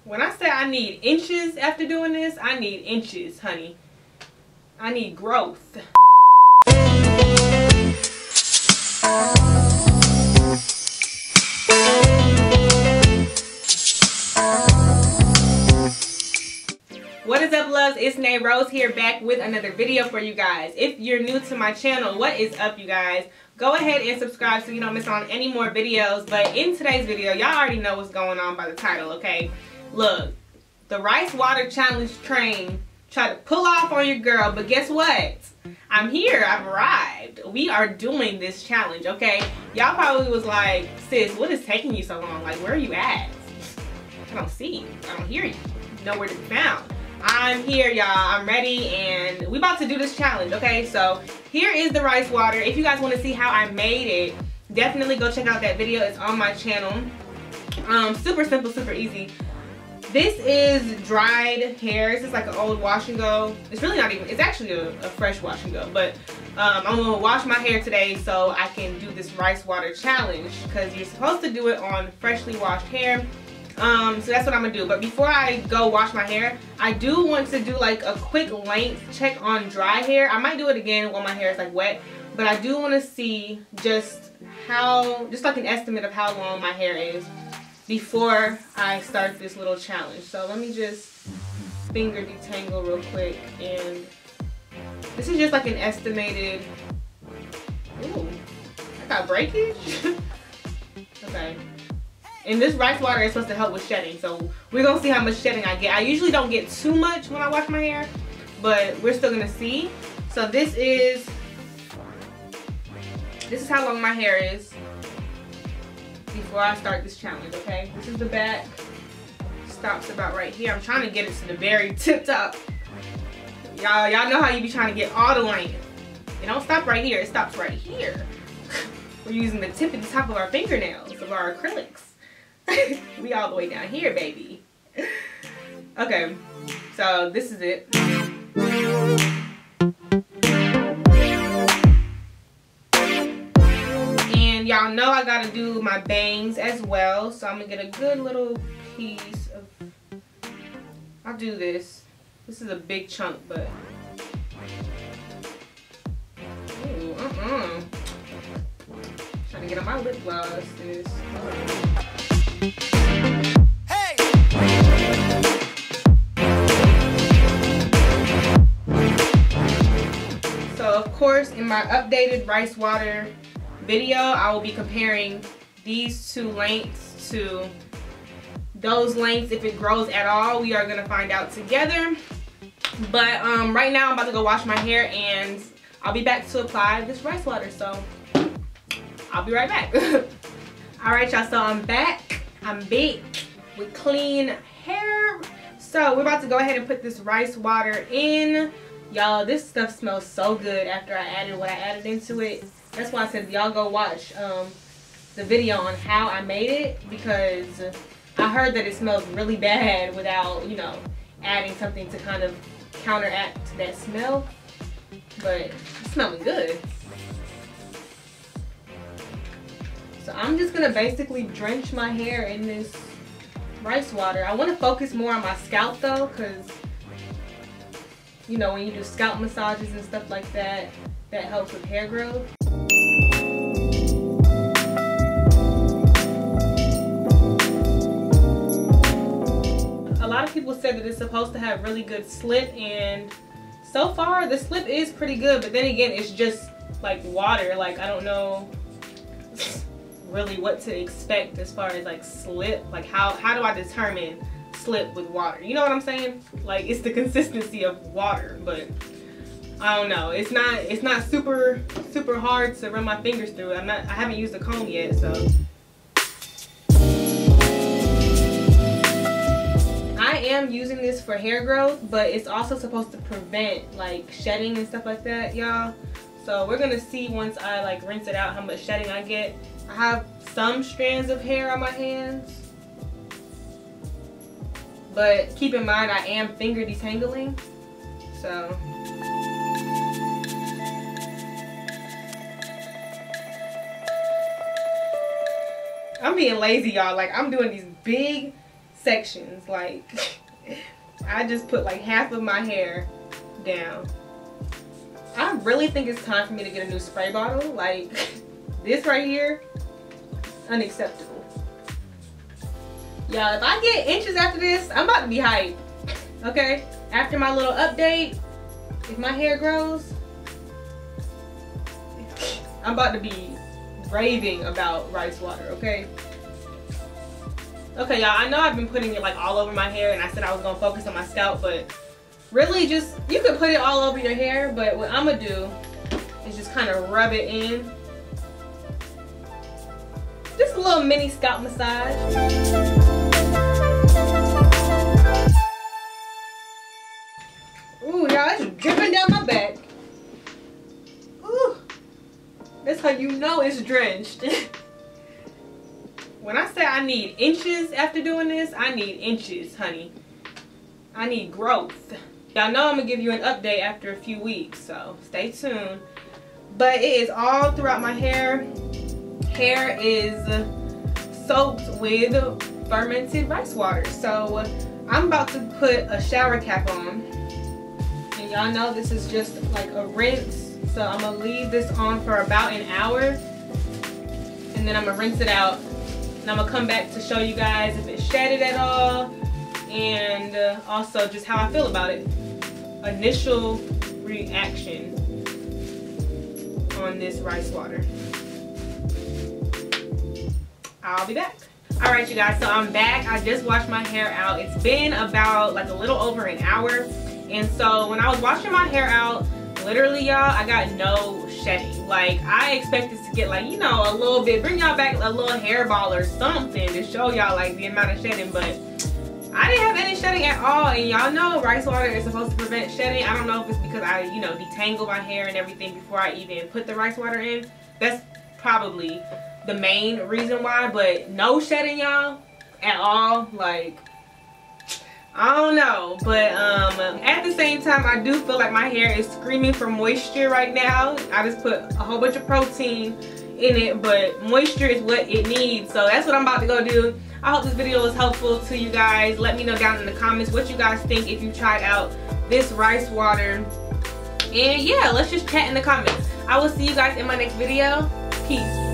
When I say I need inches after doing this, I need inches, honey. I need growth. What is up, loves? It's Nay Rose here, back with another video for you guys. If you're new to my channel, what is up, you guys? Go ahead and subscribe so you don't miss on any more videos. But in today's video, y'all already know what's going on by the title, okay? Look, the rice water challenge train tried to pull off on your girl, but guess what? I'm here. I've arrived. We are doing this challenge, okay? Y'all probably was like, sis, what is taking you so long? Like, where are you at? I don't see you. I don't hear you. Nowhere to be found. I'm here, y'all. I'm ready, and we about to do this challenge, okay? So here is the rice water. If you guys want to see how I made it, definitely go check out that video. It's on my channel. Super simple, super easy. This is dried hair. This is like an old wash and go. It's really not even, it's actually a fresh wash and go, but I'm gonna wash my hair today so I can do this rice water challenge, because you're supposed to do it on freshly washed hair. So that's what I'm gonna do. But before I go wash my hair, I do want to do like a quick length check on dry hair. I might do it again while my hair is like wet, but I do want to see just like an estimate of how long my hair is before I start this little challenge. So let me just finger detangle real quick, and this is just like an estimated. Ooh, I got breakage. Okay. And this rice water is supposed to help with shedding, so we're gonna see how much shedding I get. I usually don't get too much when I wash my hair, but we're still gonna see. So this is how long my hair is before I start this challenge, okay? This is the back. Stops about right here. I'm trying to get it to the very tip top. Y'all know how you be trying to get all the length. It don't stop right here, it stops right here. We're using the tip and the top of our fingernails, of our acrylics. We all the way down here, baby. Okay, so this is it. And y'all know I gotta do my bangs as well, so I'm gonna get a good little piece of, I'll do this. This is a big chunk, but ooh, trying to get on my lip gloss. Hey! So of course, in my updated rice water video, I will be comparing these two lengths to those lengths. If it grows at all, we are gonna find out together. But right now I'm about to go wash my hair, and I'll be back to apply this rice water, so I'll be right back. Alright, y'all, so I'm back. I'm back with clean hair. So we're about to go ahead and put this rice water in. Y'all, this stuff smells so good after I added what I added into it. That's why I said y'all go watch the video on how I made it, because I heard that it smells really bad without, you know, adding something to kind of counteract that smell. But it's smelling good. So I'm just gonna basically drench my hair in this rice water. I want to focus more on my scalp though, because you know, when you do scalp massages and stuff like that, that helps with hair growth. A lot of people said that it's supposed to have really good slip, and so far the slip is pretty good, but then again, it's just like water. Like, I don't know really what to expect as far as like slip. Like, how do I determine slip with water? You know what I'm saying? Like, it's the consistency of water, but I don't know. It's not super hard to run my fingers through. I haven't used a comb yet, so I am using this for hair growth, but it's also supposed to prevent like shedding and stuff like that, y'all. So we're gonna see once I like rinse it out how much shedding I get. I have some strands of hair on my hands, but keep in mind I am finger detangling, so I'm being lazy, y'all. Like, I'm doing these big sections. Like, I just put like half of my hair down. I really think it's time for me to get a new spray bottle. Like, this right here, unacceptable. Y'all, if I get inches after this, I'm about to be hyped. Okay? After my little update, if my hair grows, I'm about to be raving about rice water, okay? Okay, y'all, I know I've been putting it like all over my hair, and I said I was gonna focus on my scalp, but really just, you could put it all over your hair, but what I'm gonna do is just kind of rub it in. Just a little mini scalp massage. Ooh, y'all, it's dripping down my back. Ooh, that's how you know it's drenched. When I say I need inches after doing this, I need inches, honey. I need growth. Y'all know I'm gonna give you an update after a few weeks, so stay tuned. But it is all throughout my hair. Hair is soaked with fermented rice water. So I'm about to put a shower cap on. And y'all know this is just like a rinse. So I'm gonna leave this on for about an hour. And then I'm gonna rinse it out. And I'm gonna come back to show you guys if it's shedded at all. And also just how I feel about it. Initial reaction on this rice water. I'll be back. Alright, you guys, so I'm back. I just washed my hair out. It's been about like a little over an hour. And so when I was washing my hair out, literally, y'all, I got no shedding. Like, I expected to get like, you know, a little bit, bring y'all back a little hairball or something to show y'all like the amount of shedding, but I didn't have any shedding at all. And y'all know rice water is supposed to prevent shedding. I don't know if it's because I, you know, detangle my hair and everything before I even put the rice water in. That's probably the main reason why, but no shedding, y'all, at all. Like, I don't know, but at the same time, I do feel like my hair is screaming for moisture right now. I just put a whole bunch of protein in it, but moisture is what it needs. So that's what I'm about to go do. I hope this video was helpful to you guys. Let me know down in the comments what you guys think if you tried out this rice water. And yeah, let's just chat in the comments. I will see you guys in my next video. Peace.